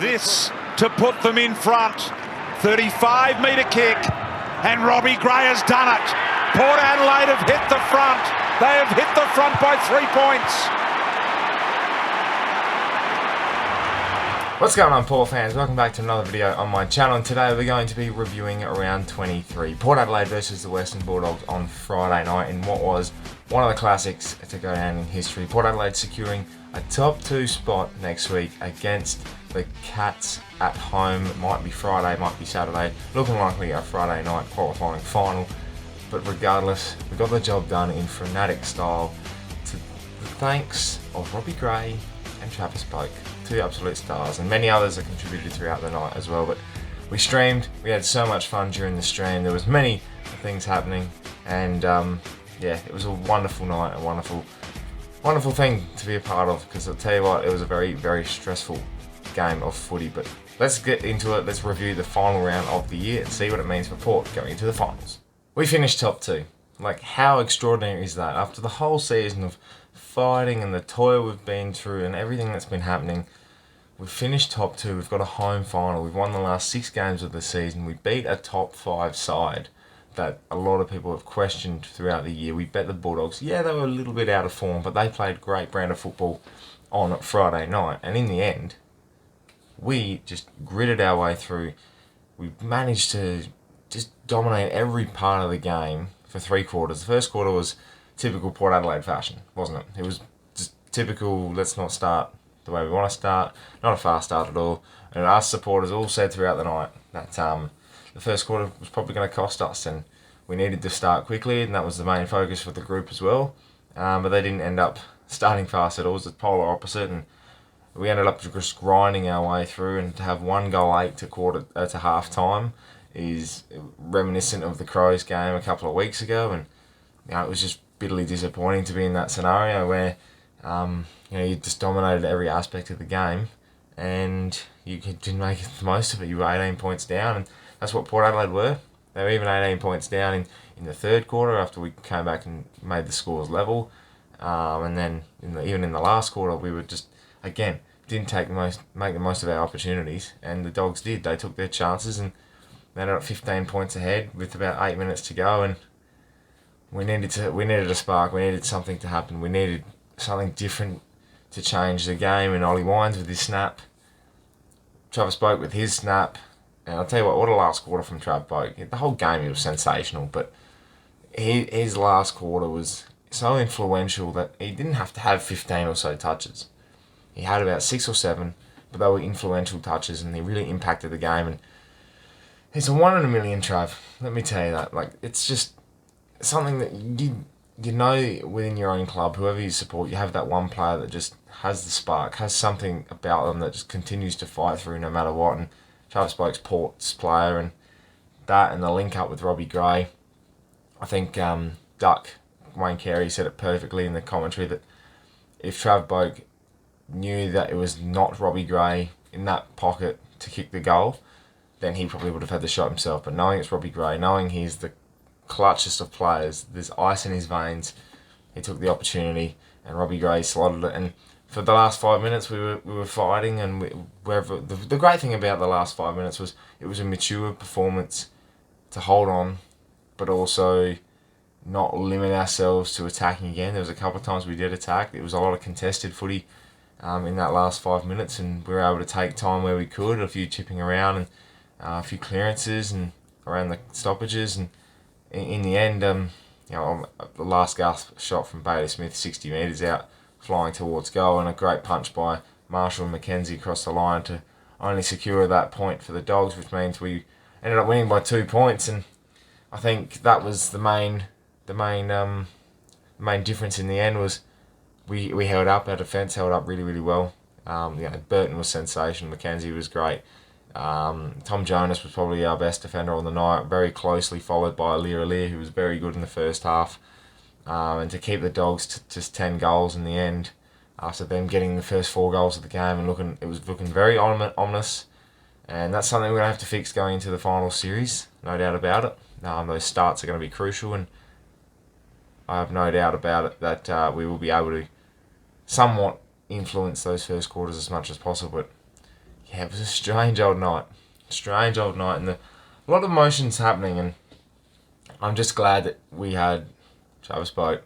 This to put them in front. 35-metre kick, and Robbie Gray has done it. Port Adelaide have hit the front. They have hit the front by 3 points. What's going on, Port fans? Welcome back to another video on my channel, and today we're going to be reviewing round 23. Port Adelaide versus the Western Bulldogs on Friday night in what was one of the classics to go down in history. Port Adelaide securing a top 2 spot next week against the Cats at home. It might be Friday, might be Saturday. Looking likely a Friday night qualifying final. But regardless, we got the job done in frenetic style to the thanks of Robbie Gray and Travis Boak, two absolute stars, and many others that contributed throughout the night as well. But we streamed, we had so much fun during the stream. There was many things happening, and yeah, it was a wonderful night, a wonderful thing to be a part of, because I'll tell you what, it was a very, very stressful game of footy. But let's get into it. Let's review the final round of the year and see what it means for Port going into the finals. We finished top 2. Like, how extraordinary is that? After the whole season of fighting and the toil we've been through and everything that's been happening, we've finished top 2. We've got a home final. We've won the last 6 games of the season. We beat a top 5 side that a lot of people have questioned throughout the year. We bet the Bulldogs. Yeah, they were a little bit out of form, but they played great brand of football on Friday night. And in the end, we just gritted our way through. We managed to just dominate every part of the game for 3 quarters. The first quarter was typical Port Adelaide fashion, wasn't it? It was just typical, let's not start the way we want to start. Not a fast start at all. And our supporters all said throughout the night that the first quarter was probably going to cost us, and we needed to start quickly, and that was the main focus for the group as well. But they didn't end up starting fast at all. It was the polar opposite, and we ended up just grinding our way through. And to have 1 goal 8 to half time is reminiscent of the Crows game a couple of weeks ago, and it was just bitterly disappointing to be in that scenario where you just dominated every aspect of the game and you didn't make the most of it. You were 18 points down, and that's what Port Adelaide were. They were even 18 points down in the third quarter after we came back and made the scores level, and then even in the last quarter we were just, again, didn't make the most of our opportunities, and the Dogs did. They took their chances and they ended up 15 points ahead with about 8 minutes to go, and we needed a spark. We needed something to happen. We needed something different to change the game. And Ollie Wines with his snap, Travis Boak with his snap, and I'll tell you what a last quarter from Trav Boak. The whole game, he was sensational, but his last quarter was so influential that he didn't have to have 15 or so touches. He had about 6 or 7, but they were influential touches, and he really impacted the game. And he's a 1 in a million, Trav. Let me tell you that. Like, it's just something that you know within your own club, whoever you support, you have that one player that just has the spark, has something about them that just continues to fight through no matter what. And Travis Boak's Port's player, and that, and the link up with Robbie Gray. I think Duck Wayne Carey said it perfectly in the commentary that if Trav Boak knew that it was not Robbie Gray in that pocket to kick the goal, then he probably would have had the shot himself. But knowing it's Robbie Gray, knowing he's the clutchest of players, there's ice in his veins, he took the opportunity, and Robbie Gray slotted it. And for the last 5 minutes, we were fighting, and the great thing about the last 5 minutes was it was a mature performance to hold on, but also not limit ourselves to attacking again. There was a couple of times we did attack. It was a lot of contested footy in that last 5 minutes, and we were able to take time where we could, a few chipping around and a few clearances and around the stoppages, and in the end, the last gasp shot from Bailey Smith, 60 metres out, flying towards goal, and a great punch by Marshall and McKenzie across the line to only secure that point for the Dogs, which means we ended up winning by 2 points. And I think that was the main difference in the end. Was we held up, our defence held up really, really well. Burton was sensational, McKenzie was great. Tom Jonas was probably our best defender on the night, very closely followed by Alir, who was very good in the first half. And to keep the Dogs to just 10 goals in the end, after them getting the first 4 goals of the game, and it was looking very ominous. And that's something we're going to have to fix going into the final series, no doubt about it. Those starts are going to be crucial, and I have no doubt about it that we will be able to somewhat influence those first quarters as much as possible. But yeah, it was a strange old night. And a lot of emotions happening, and I'm just glad that we had Travis Boat,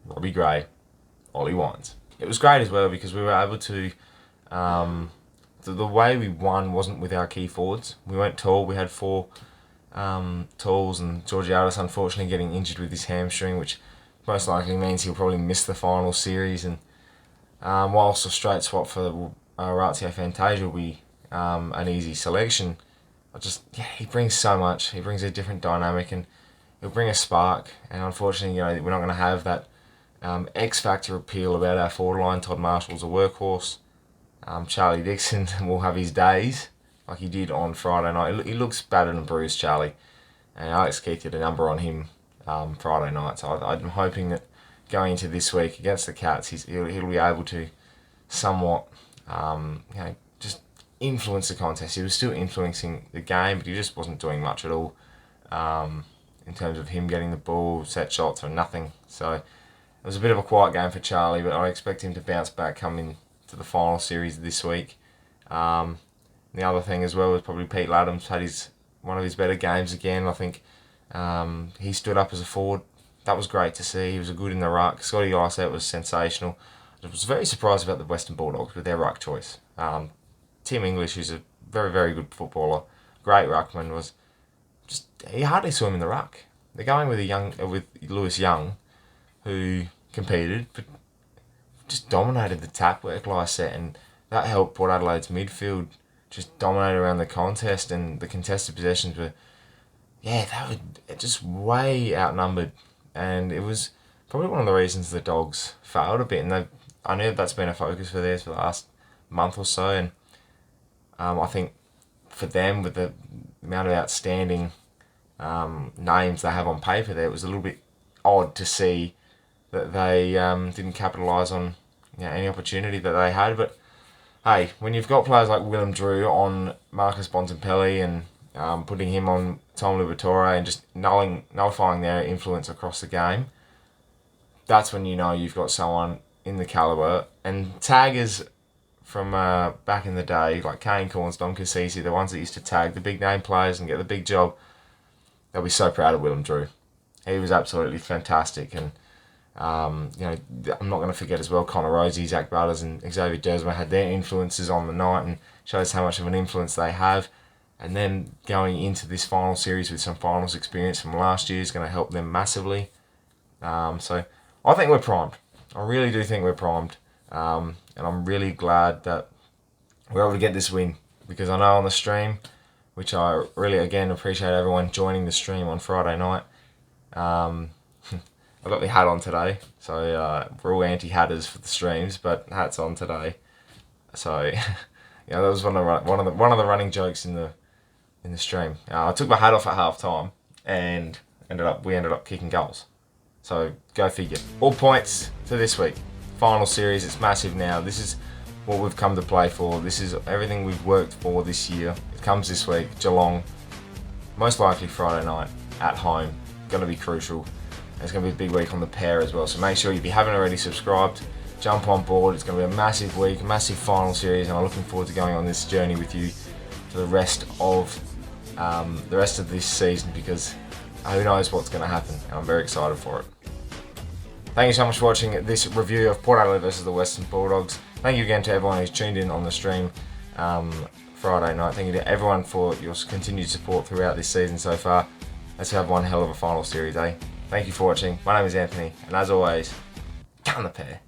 Robbie Gray, Ollie Wines. It was great as well because we were able to, the way we won wasn't with our key forwards. We went tall. We had 4 talls, and Georgiades unfortunately getting injured with his hamstring, which most likely means he'll probably miss the final series. And whilst a straight swap for Ratio Fantasia will be an easy selection, he brings so much. He brings a different dynamic, and he'll bring a spark. And unfortunately, we're not going to have that X Factor appeal about our forward line. Todd Marshall's a workhorse. Charlie Dixon will have his days, like he did on Friday night. He looks battered and bruised, Charlie. And Alex Keith did a number on him Friday night. So I'm hoping that going into this week against the Cats, he'll be able to somewhat just influence the contest. He was still influencing the game, but he just wasn't doing much at all in terms of him getting the ball, set shots, or nothing. So it was a bit of a quiet game for Charlie, but I expect him to bounce back coming to the final series this week. The other thing as well was probably Pete Laddams had one of his better games again. I think he stood up as a forward. That was great to see. He was good in the ruck. Scotty Iceout was sensational. I was very surprised about the Western Bulldogs with their ruck choice. Tim English, who's a very, very good footballer, great ruckman, he hardly saw him in the ruck. They're going with Lewis Young, who competed, but just dominated the tap work last set, and that helped Port Adelaide's midfield just dominate around the contest, and the contested possessions were, they were just way outnumbered, and it was probably one of the reasons the Dogs failed a bit, and I know that's been a focus for theirs for the last month or so, and I think for them, with the amount of outstanding names they have on paper there, it was a little bit odd to see that they didn't capitalise on any opportunity that they had. But hey, when you've got players like Willem Drew on Marcus Bontempelli and putting him on Tom Liberatore and just nullifying their influence across the game, that's when you know you've got someone in the calibre. And taggers from back in the day, like Kane Corns, Dom Cassisi, the ones that used to tag the big name players and get the big job, they'll be so proud of Willem Drew. He was absolutely fantastic, and I'm not going to forget as well Connor Rosie, Zach Butters and Xavier Dersma had their influences on the night, and shows how much of an influence they have. And then going into this final series with some finals experience from last year is going to help them massively. So I think we're primed. I really do think we're primed. And I'm really glad that we're able to get this win, because I know on the stream, which I really, again, appreciate everyone joining the stream on Friday night. I got the hat on today, so we're all anti-hatters for the streams, but hat's on today. So that was one of the running jokes in the stream. I took my hat off at half time, and we ended up kicking goals. So go figure. All points to this week. Final series, it's massive now. This is what we've come to play for. This is everything we've worked for this year. It comes this week. Geelong, most likely Friday night at home. Going to be crucial. It's going to be a big week on ThePear as well. So make sure, if you haven't already subscribed, jump on board. It's going to be a massive week, a massive final series, and I'm looking forward to going on this journey with you for the rest of this season, because who knows what's going to happen, and I'm very excited for it. Thank you so much for watching this review of Port Adelaide versus the Western Bulldogs. Thank you again to everyone who's tuned in on the stream Friday night. Thank you to everyone for your continued support throughout this season so far. Let's have one hell of a final series, eh? Thank you for watching. My name is Anthony, and as always, go on ThePear.